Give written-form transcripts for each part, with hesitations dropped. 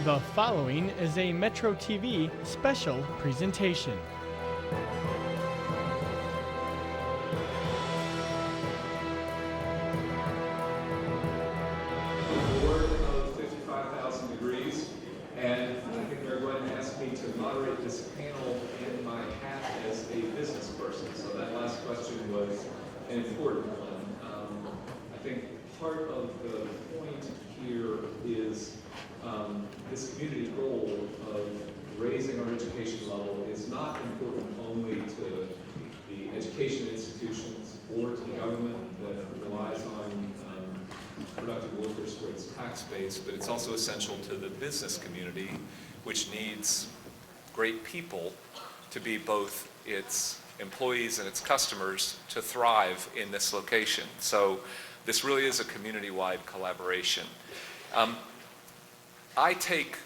The following is a Metro TV special presentation. Board of 55,000 degrees, and I think they're going to ask me to moderate this panel in my hat as a business person. So that last question was an important one. I think part of the point here is this community goal of raising our education level is not important only to the education institutions or to the government that relies on productive workers for its tax base, but it's also essential to the business community, which needs great people to be both its employees and its customers to thrive in this location. So this really is a community-wide collaboration. I take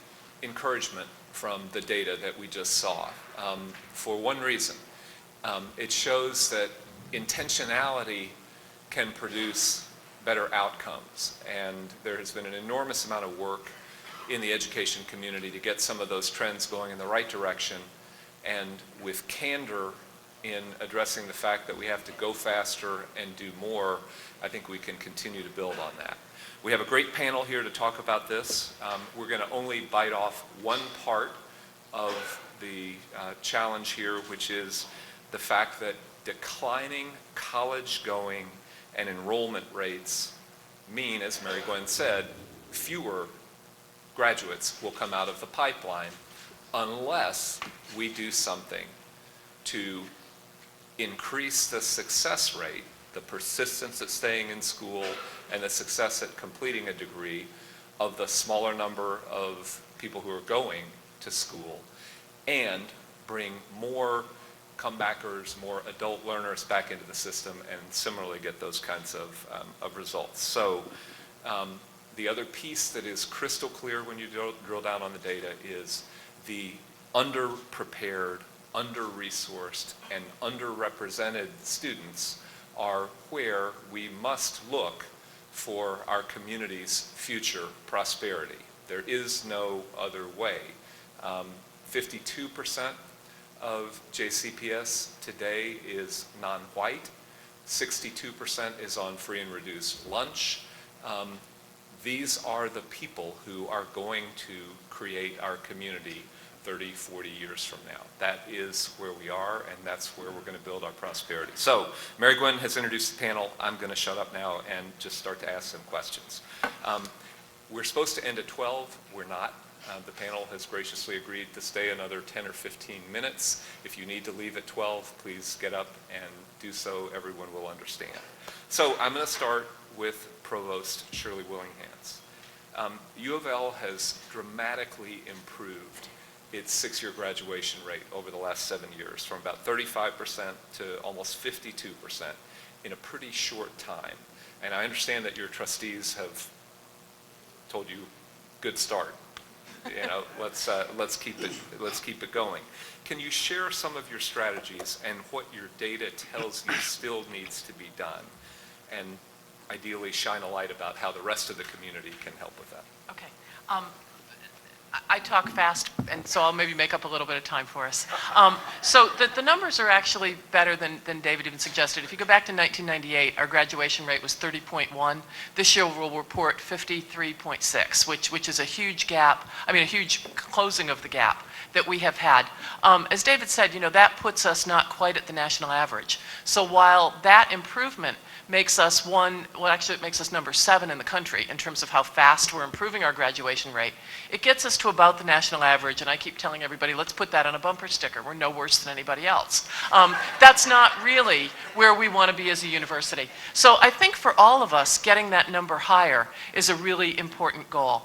encouragement from the data that we just saw for one reason. It shows that intentionality can produce better outcomes, and there has been an enormous amount of work in the education community to get some of those trends going in the right direction, and with candor in addressing the fact that we have to go faster and do more, I think we can continue to build on that. We have a great panel here to talk about this. We're going to only bite off one part of the challenge here, which is the fact that declining college-going and enrollment rates mean, as Mary Gwen said, fewer graduates will come out of the pipeline unless we do something to increase the success rate, the persistence at staying in school, and the success at completing a degree of the smaller number of people who are going to school, and bring more comebackers, more adult learners back into the system, and similarly get those kinds of results. So the other piece that is crystal clear when you drill down on the data is the underprepared, under-resourced, and underrepresented students are where we must look for our community's future prosperity. There is no other way. 52% of JCPS today is non-white. 62% is on free and reduced lunch. These are the people who are going to create our community 30, 40 years from now. That is where we are, and that's where we're going to build our prosperity. So, Mary Gwen has introduced the panel. I'm going to shut up now and just start to ask some questions. We're supposed to end at 12. We're not. The panel has graciously agreed to stay another 10 or 15 minutes. If you need to leave at 12, please get up and do so. Everyone will understand. So I'm going to start with Provost Shirley Willihnganz. U of L has dramatically improved its six-year graduation rate over the last 7 years, from about 35% to almost 52% in a pretty short time. And I understand that your trustees have told you, good start. You know, let's keep it going. Can you share some of your strategies and what your data tells you still needs to be done, and ideally shine a light about how the rest of the community can help with that? Okay. I talk fast, and so I'll maybe make up a little bit of time for us. So the numbers are actually better than David even suggested. If you go back to 1998, our graduation rate was 30.1. This year we'll report 53.6, which is a huge gap, I mean a huge closing of the gap that we have had. As David said, you know, that puts us not quite at the national average. So while that improvement makes us it makes us number 7 in the country in terms of how fast we're improving our graduation rate, it gets us to about the national average, and I keep telling everybody, let's put that on a bumper sticker. We're no worse than anybody else. That's not really where we want to be as a university. So I think for all of us, getting that number higher is a really important goal.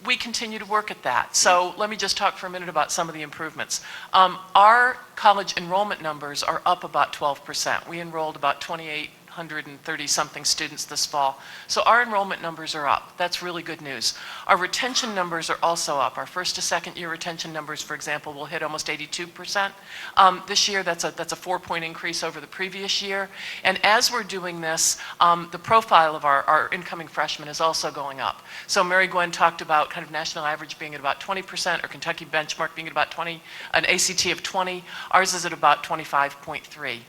We continue to work at that. So let me just talk for a minute about some of the improvements. Our college enrollment numbers are up about 12%. We enrolled about 2,800 830-something students this fall. So our enrollment numbers are up. That's really good news. Our retention numbers are also up. Our first to second year retention numbers, for example, will hit almost 82%. This year, that's a 4-point increase over the previous year. And as we're doing this, the profile of our incoming freshmen is also going up. So Mary Gwen talked about kind of national average being at about 20%, or Kentucky benchmark being at about 20, an ACT of 20. Ours is at about 25.3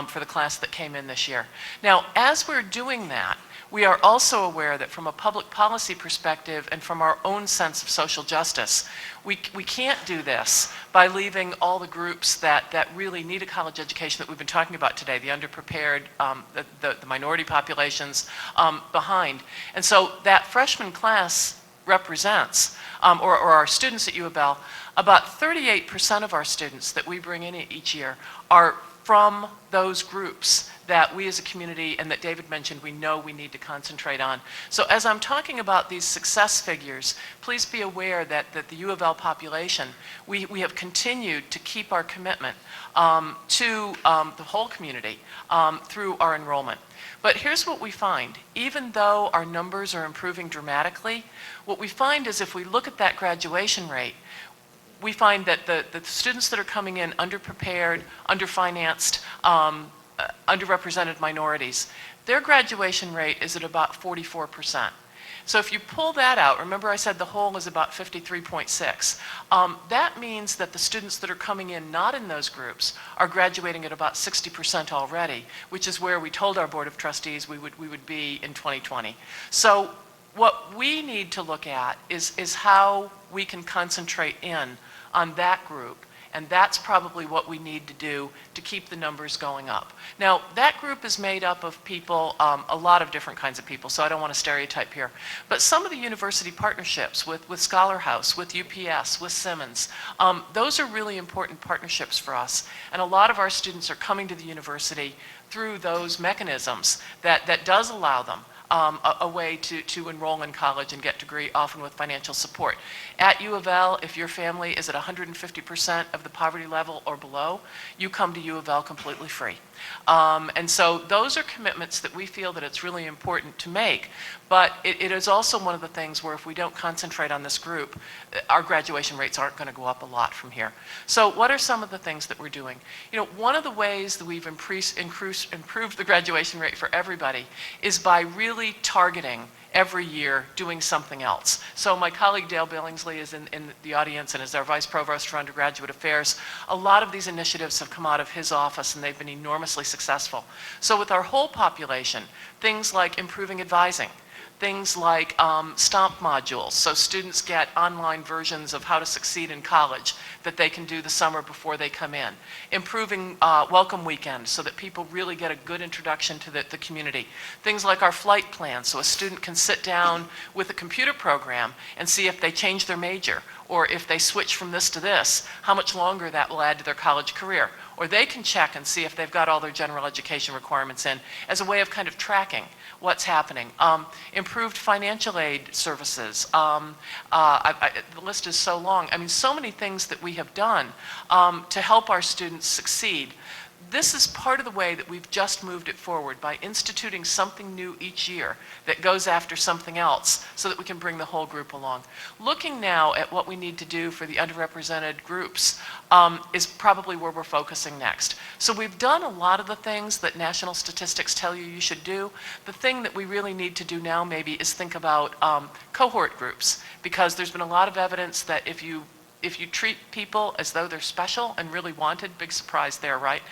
for the class that came in this year. Now, as we're doing that, we are also aware that from a public policy perspective and from our own sense of social justice, we can't do this by leaving all the groups that really need a college education that we've been talking about today, the underprepared, the minority populations, behind. And so that freshman class represents, or our students at U of L, about 38% of our students that we bring in each year are from those groups that we as a community, and that David mentioned, we know we need to concentrate on. So as I'm talking about these success figures, please be aware that the U of L population, we have continued to keep our commitment to the whole community through our enrollment. But here's what we find. Even though our numbers are improving dramatically, what we find is if we look at that graduation rate, we find that the students that are coming in underprepared, underfinanced, underrepresented minorities, their graduation rate is at about 44%. So if you pull that out, remember I said the whole is about 53.6. That means that the students that are coming in not in those groups are graduating at about 60% already, which is where we told our Board of Trustees we would be in 2020. So what we need to look at is how we can concentrate in on that group. And that's probably what we need to do to keep the numbers going up. Now, that group is made up of people, a lot of different kinds of people, so I don't want to stereotype here. But some of the university partnerships with Scholar House, with UPS, with Simmons, those are really important partnerships for us. And a lot of our students are coming to the university through those mechanisms that does allow them a way to enroll in college and get a degree, often with financial support. At U of L, if your family is at 150% of the poverty level or below, you come to U of L completely free. And so those are commitments that we feel that it's really important to make. But it is also one of the things where if we don't concentrate on this group, our graduation rates aren't going to go up a lot from here. So what are some of the things that we're doing? You know, one of the ways that we've improved the graduation rate for everybody is by really targeting every year doing something else. So my colleague Dale Billingsley is in the audience and is our Vice Provost for Undergraduate Affairs. A lot of these initiatives have come out of his office and they've been enormously successful. So with our whole population, things like improving advising, things like STOMP modules, so students get online versions of how to succeed in college that they can do the summer before they come in. Improving welcome weekend so that people really get a good introduction to the community. Things like our flight plan, so a student can sit down with a computer program and see if they change their major, or if they switch from this to this, how much longer that will add to their college career. Or they can check and see if they've got all their general education requirements in as a way of kind of tracking what's happening. Improved financial aid services. The list is so long. I mean, so many things that we have done to help our students succeed. This is part of the way that we've just moved it forward by instituting something new each year that goes after something else so that we can bring the whole group along. Looking now at what we need to do for the underrepresented groups is probably where we're focusing next. So we've done a lot of the things that national statistics tell you should do. The thing that we really need to do now maybe is think about cohort groups, because there's been a lot of evidence that if you treat people as though they're special and really wanted, big surprise there, right?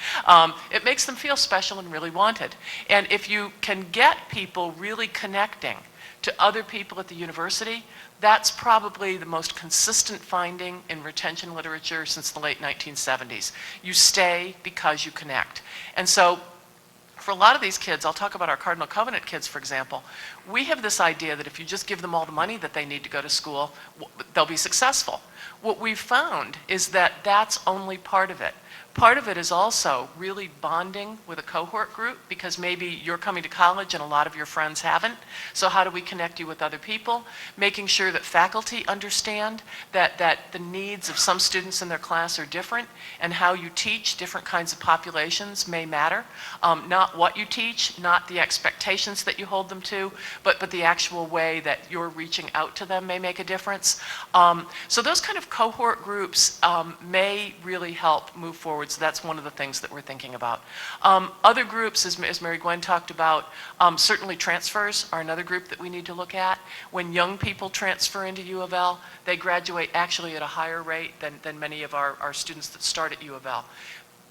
It makes them feel special and really wanted. And if you can get people really connecting to other people at the university, that's probably the most consistent finding in retention literature since the late 1970s. You stay because you connect. And so for a lot of these kids, I'll talk about our Cardinal Covenant kids, for example, we have this idea that if you just give them all the money that they need to go to school, they'll be successful. What we've found is that that's only part of it. Part of it is also really bonding with a cohort group, because maybe you're coming to college and a lot of your friends haven't. So how do we connect you with other people? Making sure that faculty understand that the needs of some students in their class are different, and how you teach different kinds of populations may matter. Not what you teach, not the expectations that you hold them to, but the actual way that you're reaching out to them may make a difference. So those kind of cohort groups may really help move forward. So that's one of the things that we're thinking about. Other groups, as Mary Gwen talked about, certainly transfers are another group that we need to look at. When young people transfer into U of L, they graduate actually at a higher rate than many of our students that start at U of L.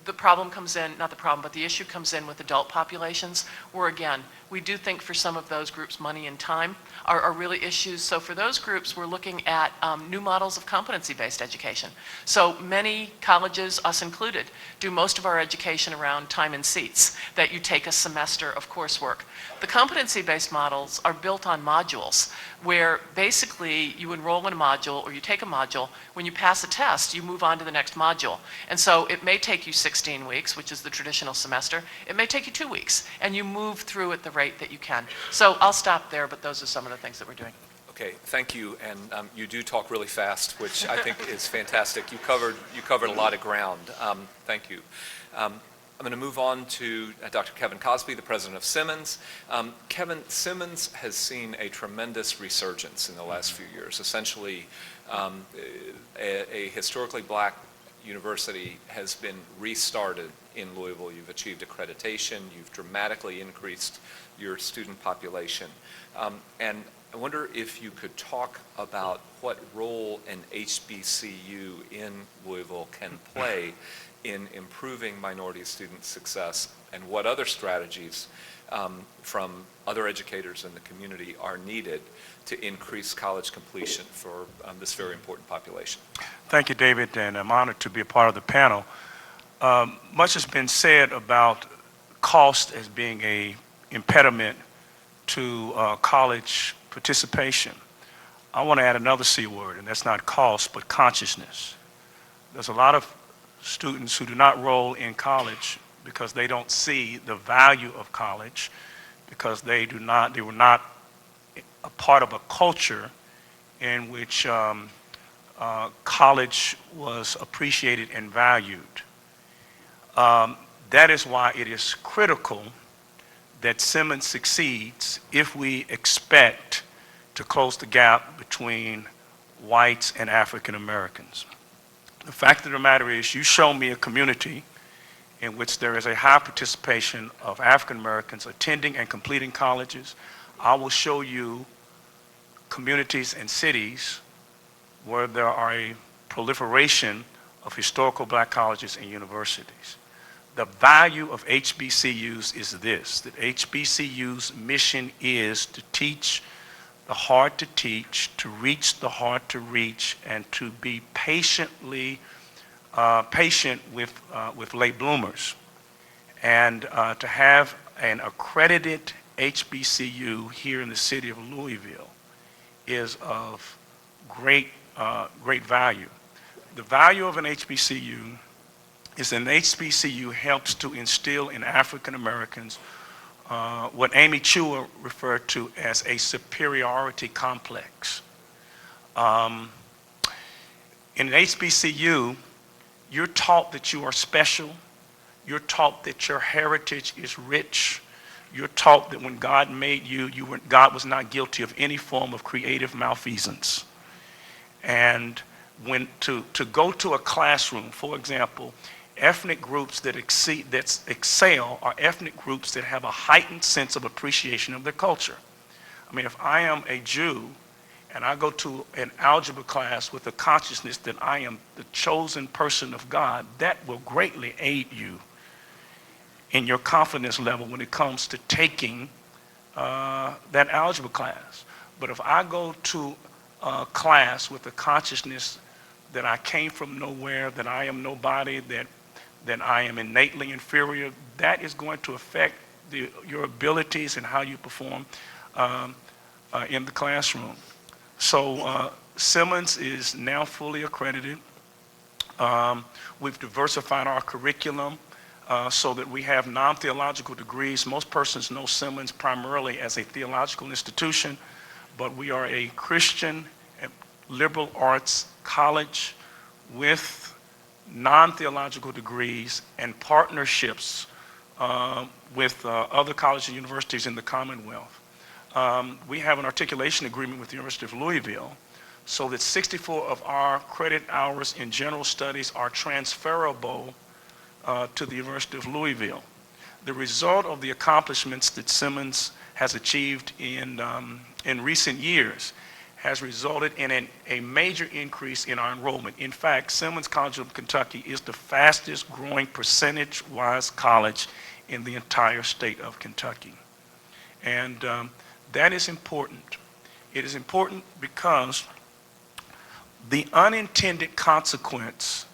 The problem comes in, not the problem, but the issue comes in with adult populations, where again, we do think for some of those groups, money and time are really issues. So for those groups, we're looking at new models of competency-based education. So many colleges, us included, do most of our education around time and seats, that you take a semester of coursework. The competency-based models are built on modules, where basically you enroll in a module or you take a module. When you pass a test, you move on to the next module. And so it may take you 16 weeks, which is the traditional semester. It may take you 2 weeks, and you move through at the rate that you can. So I'll stop there, but those are some of the things that we're doing. Okay, thank you, and you do talk really fast, which I think is fantastic. You covered a lot of ground. Thank you. I'm going to move on to Dr. Kevin Cosby, the president of Simmons. Kevin, Simmons has seen a tremendous resurgence in the last few years. Essentially, a historically black university has been restarted in Louisville. You've achieved accreditation. You've dramatically increased your student population. And I wonder if you could talk about what role an HBCU in Louisville can play in improving minority student success, and what other strategies from other educators in the community are needed to increase college completion for this very important population. Thank you, David, and I'm honored to be a part of the panel. Much has been said about cost as being an impediment to college participation. I want to add another C word, and that's not cost, but consciousness. There's a lot of students who do not roll in college because they don't see the value of college, because they were not a part of a culture in which college was appreciated and valued. That is why it is critical that Simmons succeeds if we expect to close the gap between whites and African Americans. The fact of the matter is, you show me a community in which there is a high participation of African Americans attending and completing colleges. I will show you communities and cities where there are a proliferation of historical black colleges and universities. The value of HBCUs is this, that HBCU's mission is to teach the hard to teach, to reach the hard to reach, and to be patient with late bloomers. And to have an accredited HBCU here in the city of Louisville is of great value. The value of an HBCU is an HBCU helps to instill in African Americans what Amy Chua referred to as a superiority complex. In an HBCU, you're taught that you are special. You're taught that your heritage is rich. You're taught that when God made you, God was not guilty of any form of creative malfeasance. And when to go to a classroom, for example, ethnic groups that excel are ethnic groups that have a heightened sense of appreciation of their culture. I mean, if I am a Jew and I go to an algebra class with the consciousness that I am the chosen person of God, that will greatly aid you in your confidence level when it comes to taking that algebra class. But if I go to a class with the consciousness that I came from nowhere, that I am nobody, that I am innately inferior, that is going to affect your abilities and how you perform in the classroom. So Simmons is now fully accredited. We've diversified our curriculum so that we have non-theological degrees. Most persons know Simmons primarily as a theological institution, but we are a Christian liberal arts college with non-theological degrees and partnerships with other colleges and universities in the Commonwealth. We have an articulation agreement with the University of Louisville so that 64 of our credit hours in general studies are transferable to the University of Louisville. The result of the accomplishments that Simmons has achieved in recent years has resulted in a major increase in our enrollment. In fact, Simmons College of Kentucky is the fastest growing percentage-wise college in the entire state of Kentucky. And that is important. It is important because the unintended consequence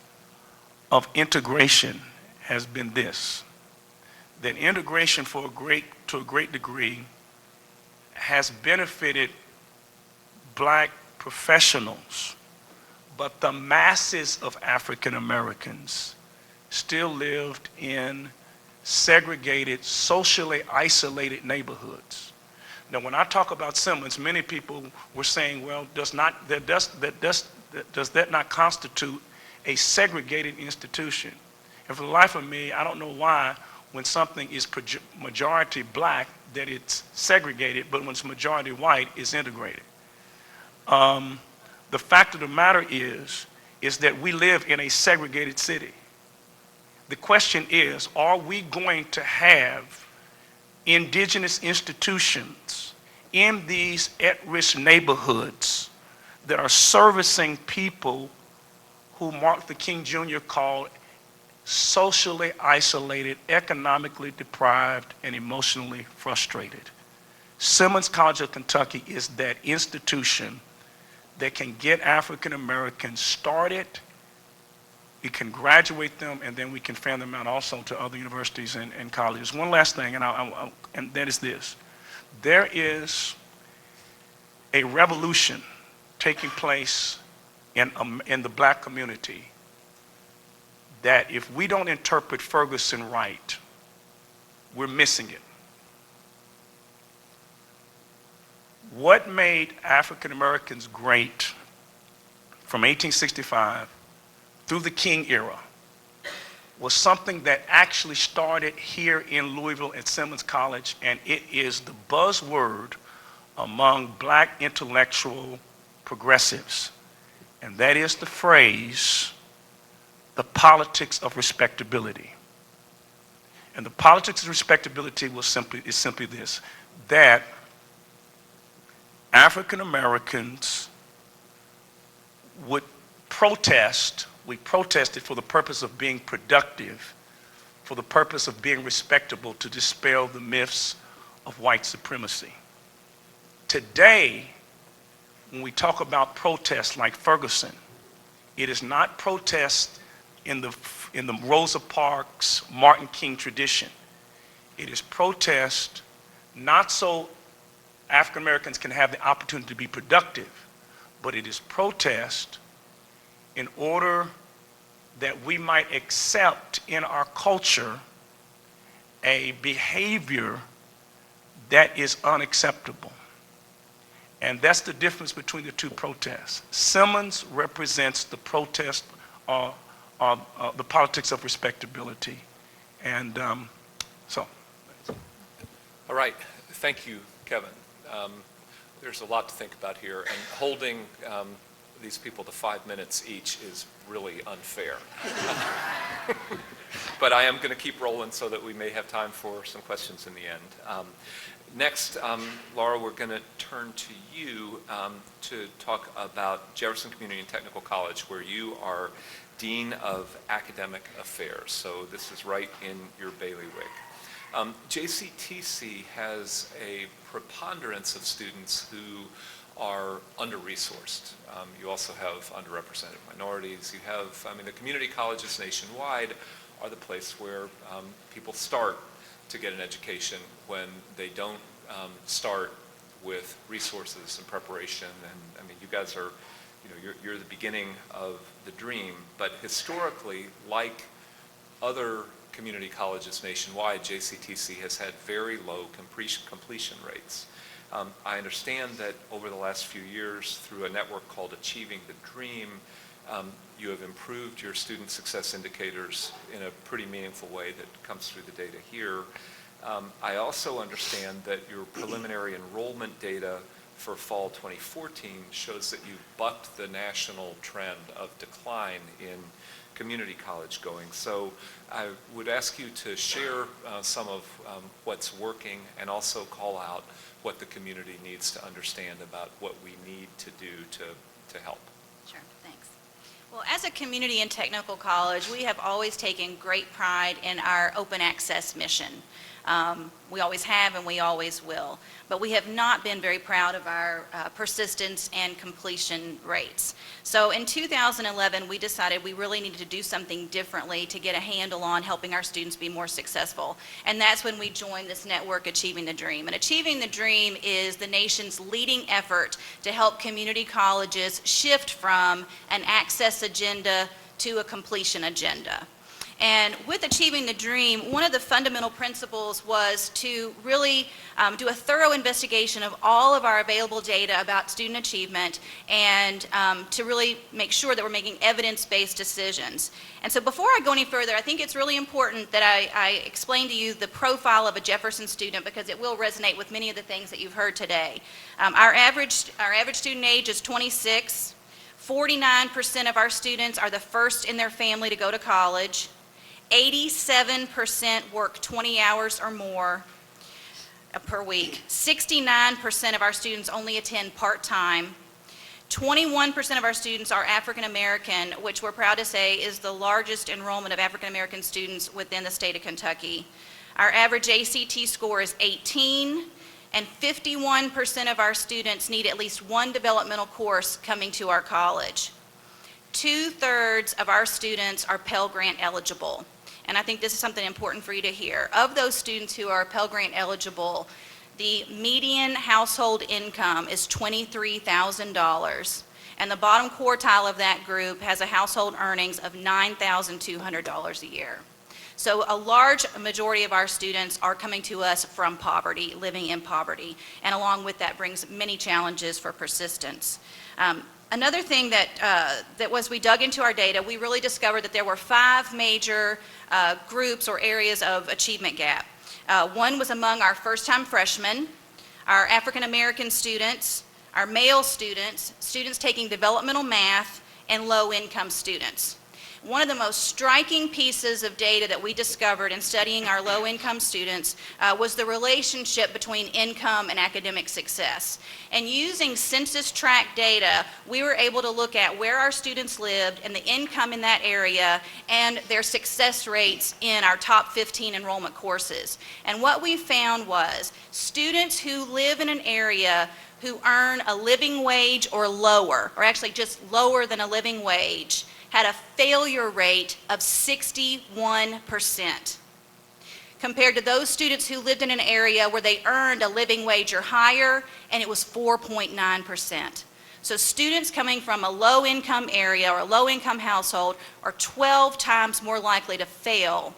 of integration has been this, that integration to a great degree has benefited black professionals, but the masses of African Americans still lived in segregated, socially isolated neighborhoods. Now, when I talk about Simmons, many people were saying, well, does that not constitute a segregated institution? And for the life of me, I don't know why, when something is majority black, that it's segregated, but when it's majority white, it's integrated. The fact of the matter is that we live in a segregated city. The question is, are we going to have indigenous institutions in these at-risk neighborhoods that are servicing people who Martin Luther King Jr. called socially isolated, economically deprived, and emotionally frustrated? Simmons College of Kentucky is that institution that can get African Americans started. We can graduate them, and then we can fan them out also to other universities and colleges. One last thing, and that is this. There is a revolution taking place in the black community that if we don't interpret Ferguson right, we're missing it. What made African Americans great from 1865 through the King era was something that actually started here in Louisville at Simmons College, and it is the buzzword among black intellectual progressives. And that is the phrase, the politics of respectability. And the politics of respectability is simply this, that African Americans would protest. We protested for the purpose of being productive, for the purpose of being respectable, to dispel the myths of white supremacy. Today, when we talk about protests like Ferguson, it is not protest in the Rosa Parks, Martin King tradition. It is protest not so African Americans can have the opportunity to be productive, but it is protest in order that we might accept in our culture a behavior that is unacceptable. And that's the difference between the two protests. Simmons represents the protest, the politics of respectability. And so. All right, thank you, Kevin. There's a lot to think about here, and holding these people to 5 minutes each is really unfair. But I am going to keep rolling so that we may have time for some questions in the end. Next, Laura, we're going to turn to you to talk about Jefferson Community and Technical College, where you are Dean of Academic Affairs. So this is right in your bailiwick. JCTC has a preponderance of students who are under-resourced. You also have underrepresented minorities. You have, the community colleges nationwide are the place where people start to get an education when they don't start with resources and preparation. And you guys are you're the beginning of the dream, but historically, like other community colleges nationwide, JCTC has had very low completion rates. I understand that over the last few years, through a network called Achieving the Dream, you have improved your student success indicators in a pretty meaningful way that comes through the data here. I also understand that your preliminary enrollment data for fall 2014 shows that you bucked the national trend of decline in community college going. So I would ask you to share some of what's working and also call out what the community needs to understand about what we need to do to help. Sure, thanks. Well, as a community and technical college, we have always taken great pride in our open access mission. We always have and we always will. But we have not been very proud of our persistence and completion rates. So in 2011, we decided we really needed to do something differently to get a handle on helping our students be more successful. And that's when we joined this network, Achieving the Dream. And Achieving the Dream is the nation's leading effort to help community colleges shift from an access agenda to a completion agenda. And with Achieving the Dream, one of the fundamental principles was to really do a thorough investigation of all of our available data about student achievement and to really make sure that we're making evidence-based decisions. And so before I go any further, I think it's really important that I explain to you the profile of a Jefferson student because it will resonate with many of the things that you've heard today. Our average student age is 26. 49% of our students are the first in their family to go to college. 87% work 20 hours or more per week. 69% of our students only attend part-time. 21% of our students are African American, which we're proud to say is the largest enrollment of African American students within the state of Kentucky. Our average ACT score is 18, and 51% of our students need at least one developmental course coming to our college. 2/3 of our students are Pell Grant eligible. And I think this is something important for you to hear. Of those students who are Pell Grant eligible, the median household income is $23,000. And the bottom quartile of that group has a household earnings of $9,200 a year. So a large majority of our students are coming to us from poverty, living in poverty. And along with that brings many challenges for persistence. Another thing that was we dug into our data, we really discovered that there were 5 major groups or areas of achievement gap. One was among our first-time freshmen, our African American students, our male students, students taking developmental math, and low-income students. One of the most striking pieces of data that we discovered in studying our low-income students was the relationship between income and academic success. And using census tract data, we were able to look at where our students lived and the income in that area and their success rates in our top 15 enrollment courses. And what we found was students who live in an area who earn a living wage or lower, or actually just lower than a living wage, had a failure rate of 61%, compared to those students who lived in an area where they earned a living wage or higher, and it was 4.9%. So students coming from a low-income area or a low-income household are 12 times more likely to fail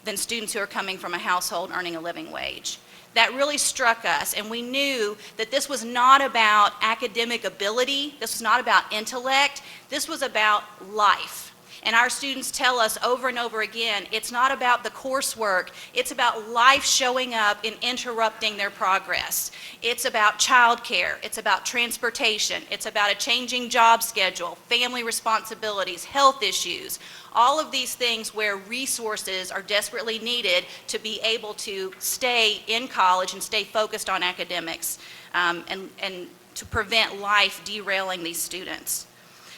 than students who are coming from a household earning a living wage. That really struck us, and we knew that this was not about academic ability, this was not about intellect, this was about life. And our students tell us over and over again, it's not about the coursework, it's about life showing up and interrupting their progress. It's about childcare, it's about transportation, it's about a changing job schedule, family responsibilities, health issues, all of these things where resources are desperately needed to be able to stay in college and stay focused on academics and to prevent life derailing these students.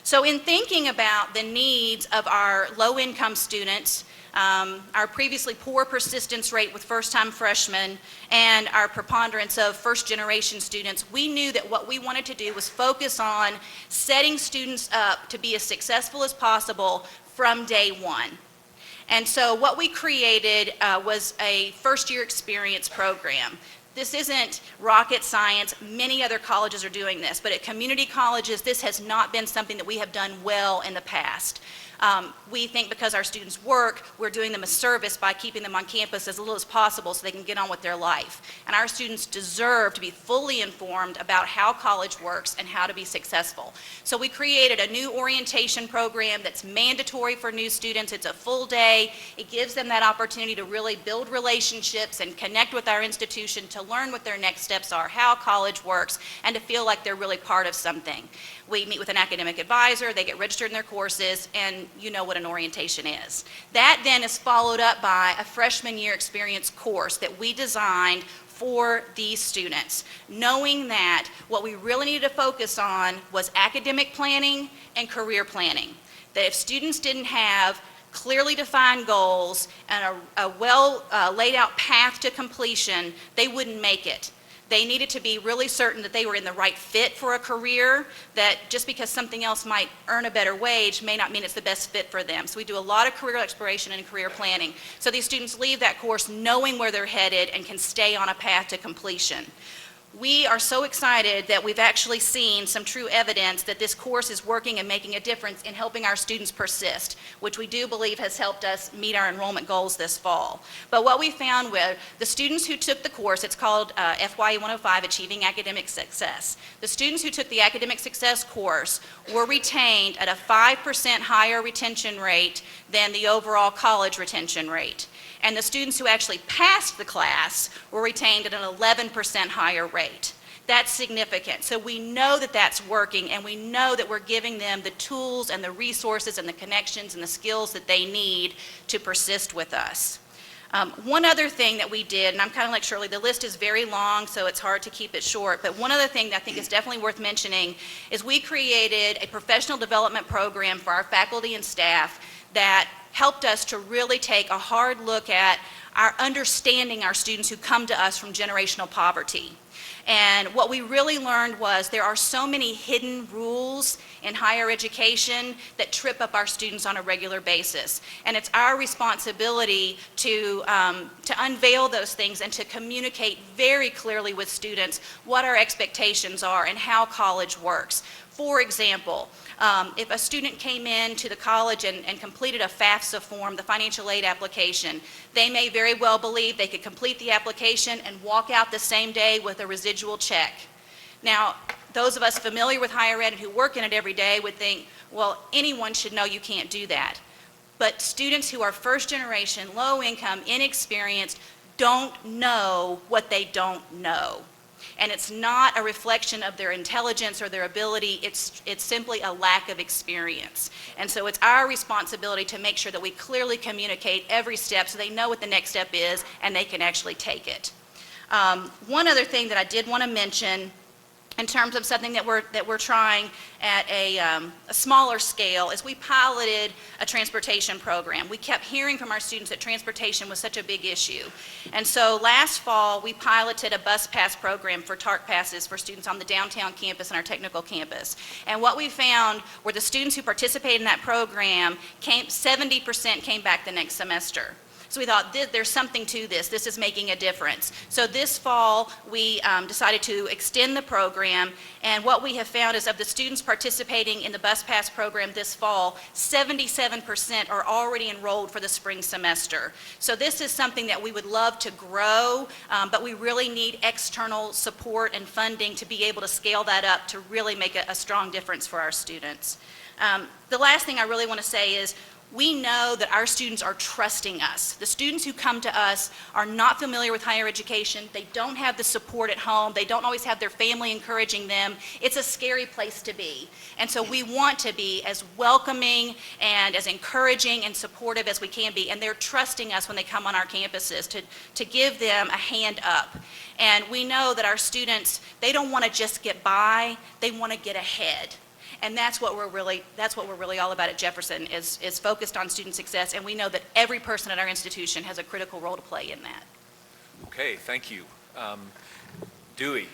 So in thinking about the needs of our low-income students, our previously poor persistence rate with first-time freshmen, and our preponderance of first-generation students, we knew that what we wanted to do was focus on setting students up to be as successful as possible from day one. And so what we created was a first-year experience program. This isn't rocket science. Many other colleges are doing this, but at community colleges, this has not been something that we have done well in the past. We think because our students work, we're doing them a service by keeping them on campus as little as possible so they can get on with their life. And our students deserve to be fully informed about how college works and how to be successful. So we created a new orientation program that's mandatory for new students. It's a full day. It gives them that opportunity to really build relationships and connect with our institution, to learn what their next steps are, how college works, and to feel like they're really part of something. We meet with an academic advisor, they get registered in their courses, and you know what an orientation is. That then is followed up by a freshman year experience course that we designed for these students, knowing that what we really needed to focus on was academic planning and career planning. That if students didn't have clearly defined goals and a well laid out path to completion, they wouldn't make it. They needed to be really certain that they were in the right fit for a career, that just because something else might earn a better wage may not mean it's the best fit for them. So we do a lot of career exploration and career planning. So these students leave that course knowing where they're headed and can stay on a path to completion. We are so excited that we've actually seen some true evidence that this course is working and making a difference in helping our students persist, which we do believe has helped us meet our enrollment goals this fall. But what we found with the students who took the course, it's called FYE 105, Achieving Academic Success. The students who took the Academic Success course were retained at a 5% higher retention rate than the overall college retention rate. And the students who actually passed the class were retained at an 11% higher rate. That's significant. So we know that that's working, and we know that we're giving them the tools and the resources and the connections and the skills that they need to persist with us. One other thing that we did, and I'm kind of like Shirley, the list is very long, so it's hard to keep it short, but one other thing that I think is definitely worth mentioning is we created a professional development program for our faculty and staff that helped us to really take a hard look at our understanding our students who come to us from generational poverty. And what we really learned was there are so many hidden rules in higher education that trip up our students on a regular basis. And it's our responsibility to unveil those things and to communicate very clearly with students what our expectations are and how college works. For example, if a student came in to the college and completed a FAFSA form, the financial aid application, they may very well believe they could complete the application and walk out the same day with a residual check. Now, those of us familiar with higher ed and who work in it every day would think, well, anyone should know you can't do that. But students who are first generation, low income, inexperienced, don't know what they don't know. And it's not a reflection of their intelligence or their ability, it's simply a lack of experience. And so it's our responsibility to make sure that we clearly communicate every step so they know what the next step is and they can actually take it. One other thing that I did want to mention in terms of something that we're trying at a smaller scale is we piloted a transportation program. We kept hearing from our students that transportation was such a big issue. And so last fall, we piloted a bus pass program for TARC passes for students on the downtown campus and our technical campus. And what we found were the students who participated in that program, 70% came back the next semester. So we thought, there's something to this. This is making a difference. So this fall, we decided to extend the program, and what we have found is of the students participating in the Bus Pass program this fall, 77% are already enrolled for the spring semester. So this is something that we would love to grow, but we really need external support and funding to be able to scale that up to really make a strong difference for our students. The last thing I really want to say is, we know that our students are trusting us. The students who come to us are not familiar with higher education. They don't have the support at home. They don't always have their family encouraging them. It's a scary place to be. And so we want to be as welcoming and as encouraging and supportive as we can be. And they're trusting us when they come on our campuses to give them a hand up. And we know that our students, they don't want to just get by. They want to get ahead. And that's what we're really all about at Jefferson is focused on student success, and we know that every person at our institution has a critical role to play in that. Okay, thank you. Dewey,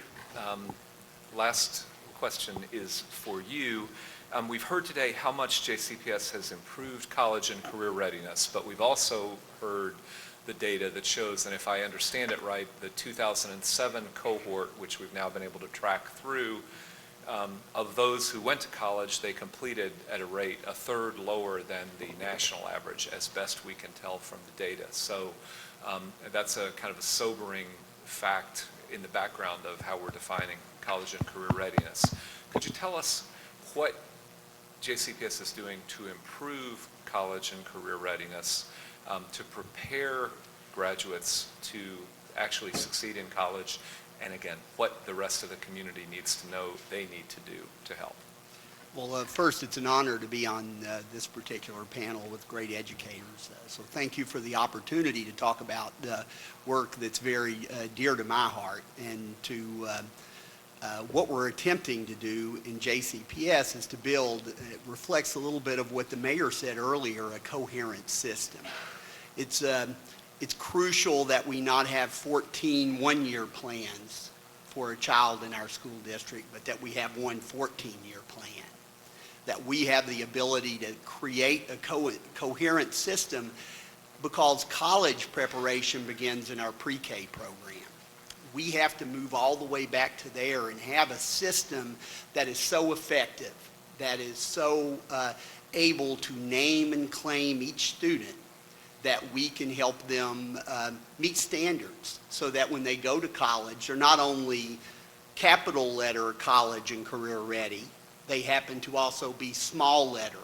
last question is for you. We've heard today how much JCPS has improved college and career readiness, but we've also heard the data that shows, and if I understand it right, the 2007 cohort, which we've now been able to track through, of those who went to college, they completed at a rate a third lower than the national average, as best we can tell from the data. So that's a kind of a sobering fact in the background of how we're defining college and career readiness. Could you tell us what JCPS is doing to improve college and career readiness, to prepare graduates to actually succeed in college, and again, what the rest of the community needs to know they need to do to help? Well, first, it's an honor to be on this particular panel with great educators. So thank you for the opportunity to talk about work that's very dear to my heart, and to what we're attempting to do in JCPS is to build, it reflects a little bit of what the mayor said earlier, a coherent system. It's crucial that we not have 14 one-year plans for a child in our school district, but that we have one 14-year plan. That we have the ability to create a coherent system, because college preparation begins in our pre-K program. We have to move all the way back to there and have a system that is so effective, that is so able to name and claim each student, that we can help them meet standards, so that when they go to college, they're not only capital letter college and career ready, they happen to also be small letter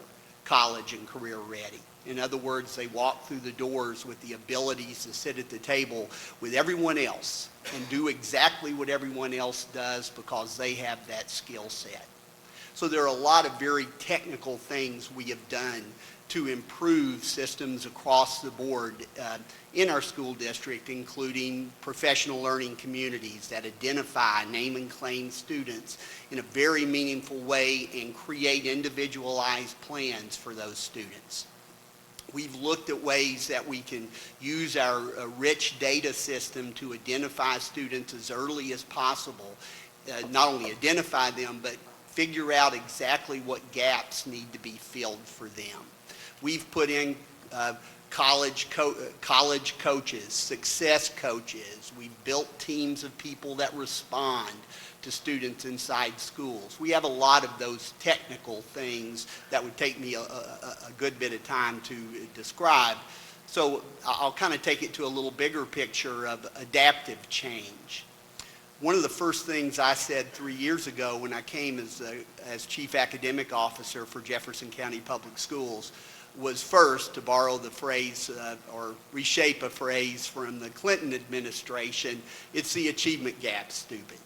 college and career ready. In other words, they walk through the doors with the abilities to sit at the table with everyone else and do exactly what everyone else does, because they have that skill set. So there are a lot of very technical things we have done to improve systems across the board in our school district, including professional learning communities that identify, name and claim students in a very meaningful way and create individualized plans for those students. We've looked at ways that we can use our rich data system to identify students as early as possible, not only identify them, but figure out exactly what gaps need to be filled for them. We've put in college coaches, success coaches. We've built teams of people that respond to students inside schools. We have a lot of those technical things that would take me a good bit of time to describe. So I'll kind of take it to a little bigger picture of adaptive change. One of the first things I said 3 years ago when I came as Chief Academic Officer for Jefferson County Public Schools was, first, to borrow the phrase or reshape a phrase from the Clinton administration, it's the achievement gap, stupid.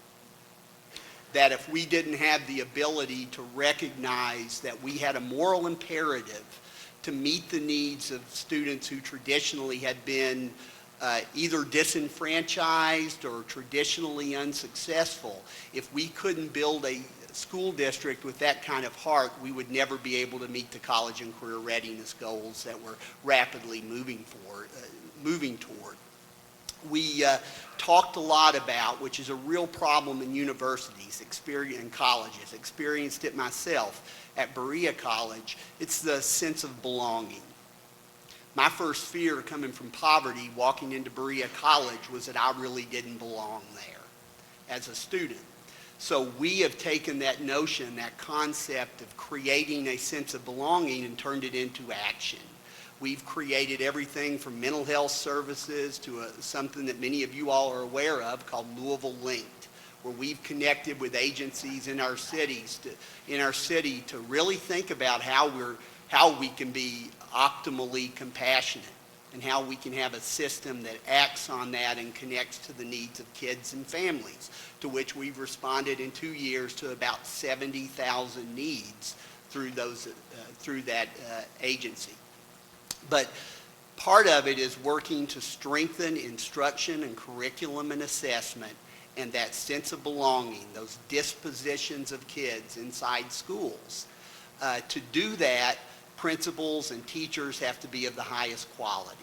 That if we didn't have the ability to recognize that we had a moral imperative to meet the needs of students who traditionally had been either disenfranchised or traditionally unsuccessful, if we couldn't build a school district with that kind of heart, we would never be able to meet the college and career readiness goals that we're rapidly moving toward. We talked a lot about, which is a real problem in universities, and colleges, experienced it myself at Berea College, it's the sense of belonging. My first fear coming from poverty, walking into Berea College, was that I really didn't belong there as a student. So we have taken that notion, that concept of creating a sense of belonging, and turned it into action. We've created everything from mental health services to something that many of you all are aware of called Louisville Linked, where we've connected with agencies in our city to really think about how we can be optimally compassionate, and how we can have a system that acts on that and connects to the needs of kids and families, to which we've responded in 2 years to about 70,000 needs through that agency. But part of it is working to strengthen instruction and curriculum and assessment, and that sense of belonging, those dispositions of kids inside schools. To do that, principals and teachers have to be of the highest quality.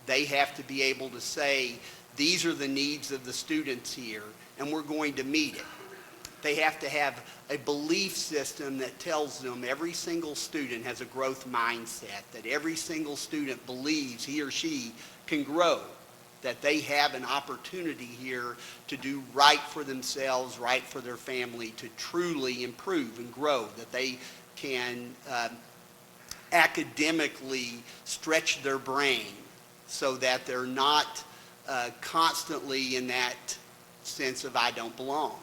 They have to be able to say, these are the needs of the students here, and we're going to meet it. They have to have a belief system that tells them every single student has a growth mindset, that every single student believes he or she can grow, that they have an opportunity here to do right for themselves, right for their family, to truly improve and grow, that they can academically stretch their brain so that they're not constantly in that sense of I don't belong.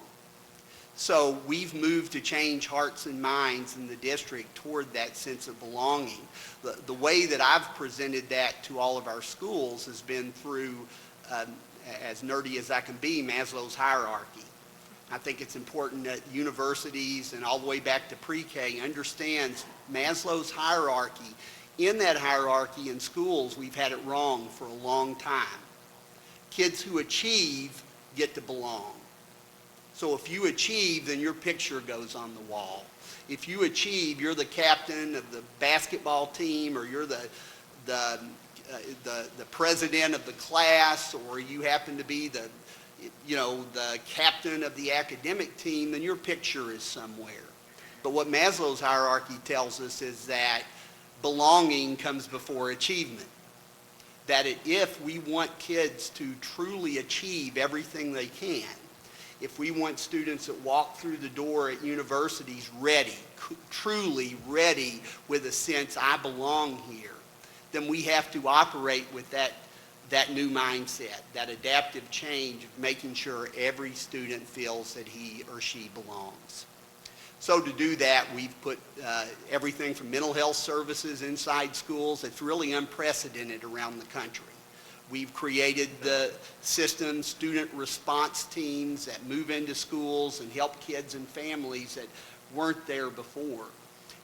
So we've moved to change hearts and minds in the district toward that sense of belonging. The way that I've presented that to all of our schools has been through, as nerdy as I can be, Maslow's hierarchy. I think it's important that universities and all the way back to pre-K understands Maslow's hierarchy. In that hierarchy in schools, we've had it wrong for a long time. Kids who achieve get to belong. So if you achieve, then your picture goes on the wall. If you achieve, you're the captain of the basketball team, or you're the president of the class, or you happen to be the captain of the academic team, then your picture is somewhere. But what Maslow's hierarchy tells us is that belonging comes before achievement. That if we want kids to truly achieve everything they can, if we want students that walk through the door at universities ready, truly ready with a sense, I belong here, then we have to operate with that new mindset, that adaptive change of making sure every student feels that he or she belongs. So to do that, we've put everything from mental health services inside schools. It's really unprecedented around the country. We've created the system, student response teams that move into schools and help kids and families that weren't there before.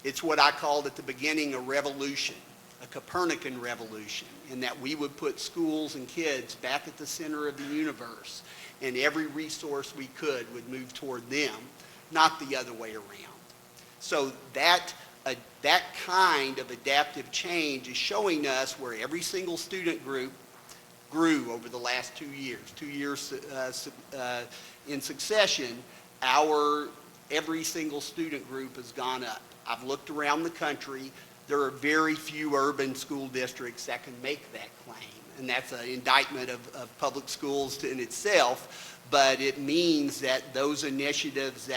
It's what I called at the beginning a revolution, a Copernican revolution, in that we would put schools and kids back at the center of the universe, and every resource we could would move toward them, not the other way around. So that kind of adaptive change is showing us where every single student group grew over the last 2 years. 2 years in succession, every single student group has gone up. I've looked around the country. There are very few urban school districts that can make that claim, and that's an indictment of public schools in itself, but it means that those initiatives,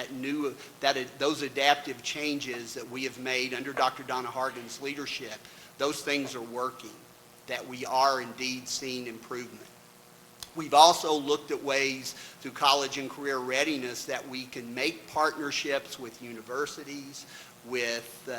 those adaptive changes that we have made under Dr. Donna Hargan's leadership, those things are working, that we are indeed seeing improvement. We've also looked at ways through college and career readiness that we can make partnerships with universities, with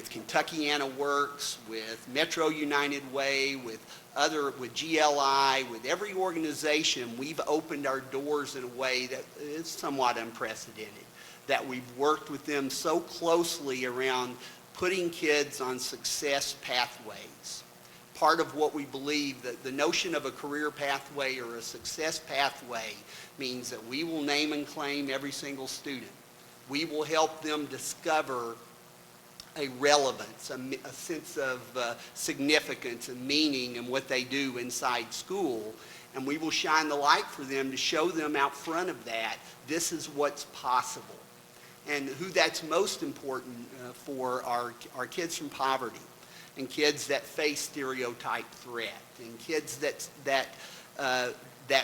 Kentuckiana Works, with Metro United Way, with GLI, with every organization. We've opened our doors in a way that is somewhat unprecedented, that we've worked with them so closely around putting kids on success pathways. Part of what we believe, that the notion of a career pathway or a success pathway means that we will name and claim every single student. We will help them discover a relevance, a sense of significance and meaning in what they do inside school, and we will shine the light for them to show them out front of that, this is what's possible. And who that's most important for are kids from poverty, and kids that face stereotype threat, and kids that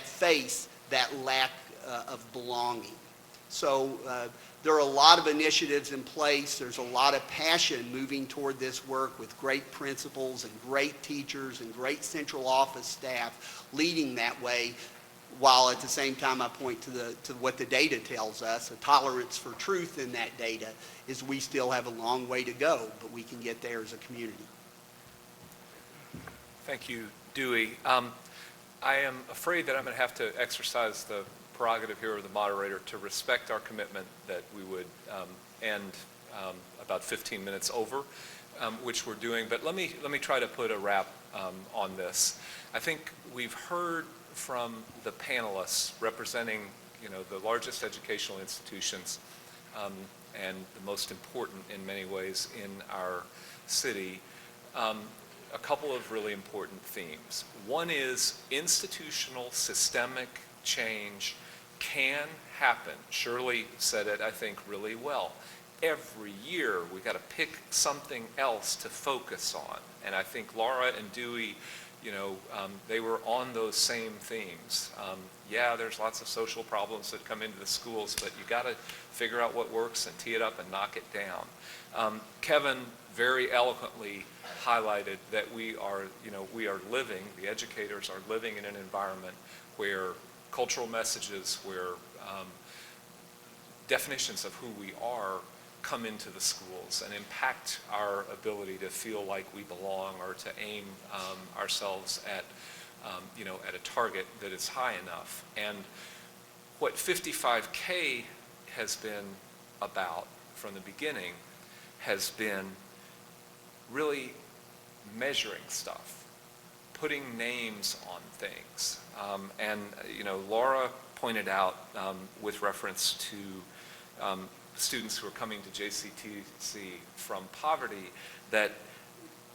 face that lack of belonging. So there are a lot of initiatives in place. There's a lot of passion moving toward this work with great principals and great teachers and great central office staff leading that way, while at the same time I point to what the data tells us, a tolerance for truth in that data is we still have a long way to go, but we can get there as a community. Thank you, Dewey. I am afraid that I'm going to have to exercise the prerogative here of the moderator to respect our commitment that we would end about 15 minutes over, which we're doing. But let me try to put a wrap on this. I think we've heard from the panelists representing, the largest educational institutions and the most important in many ways in our city, a couple of really important themes. One is institutional systemic change can happen. Shirley said it, I think, really well. Every year, we got to pick something else to focus on. And I think Laura and Dewey, they were on those same themes. Yeah, there's lots of social problems that come into the schools, but you got to figure out what works and tee it up and knock it down. Kevin very eloquently highlighted that we are living, the educators are living in an environment where cultural messages, where definitions of who we are come into the schools and impact our ability to feel like we belong or to aim ourselves at, at a target that is high enough. And what 55K has been about from the beginning has been really measuring stuff, putting names on things. Laura pointed out with reference to students who are coming to JCTC from poverty that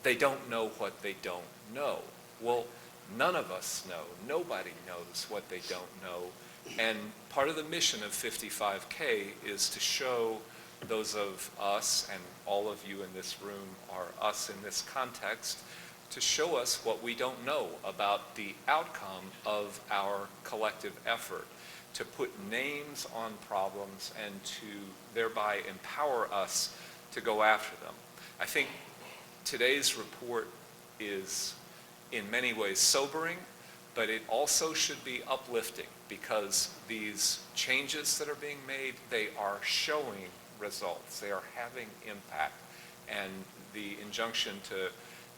they don't know what they don't know. Well, none of us know. Nobody knows what they don't know. And part of the mission of 55K is to show those of us, and all of you in this room are us in this context, to show us what we don't know about the outcome of our collective effort, to put names on problems and to thereby empower us to go after them. I think today's report is in many ways sobering, but it also should be uplifting because these changes that are being made, they are showing results. They are having impact. And the injunction to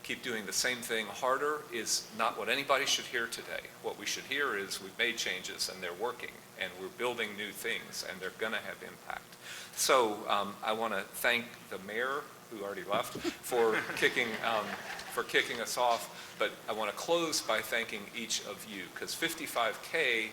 keep doing the same thing harder is not what anybody should hear today. What we should hear is we've made changes and they're working and we're building new things and they're going to have impact. So I want to thank the mayor, who already left, for kicking us off. But I want to close by thanking each of you, because 55K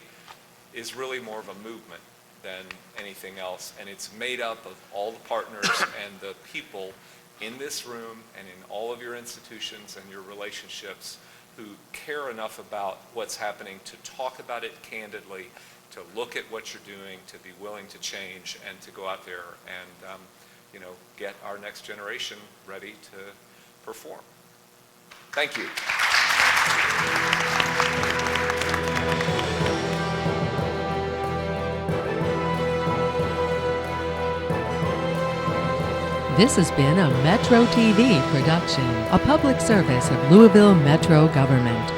is really more of a movement than anything else, and it's made up of all the partners and the people in this room and in all of your institutions and your relationships who care enough about what's happening to talk about it candidly, to look at what you're doing, to be willing to change, and to go out there and get our next generation ready to perform. Thank you. This has been a Metro TV production, a public service of Louisville Metro Government.